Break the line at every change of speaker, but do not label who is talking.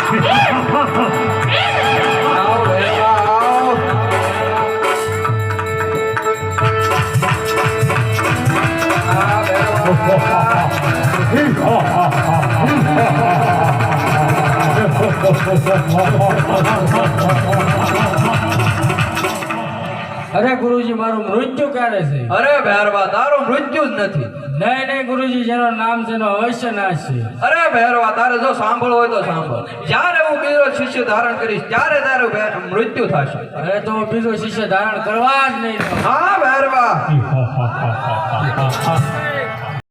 અરે ગુરુજી મારું મૃત્યુ ક્યારે છે?
અરે ભૈરવા તારું મૃત્યુ જ નથી.
નહીં નહીં ગુરુજી, જેનું નામ છે એનો અવશ્ય નાશ છે.
અરે ભૈરવા તારે જો સાંભળવું હોય તો સાંભળ. જ્યારે હું બીજો શિષ્ય ધારણ કરીશ ત્યારે તારું મૃત્યુ થશે.
હવે તો હું બીજો શિષ્ય ધારણ કરવા જ નહીં દઉં.
હા ભૈરવા.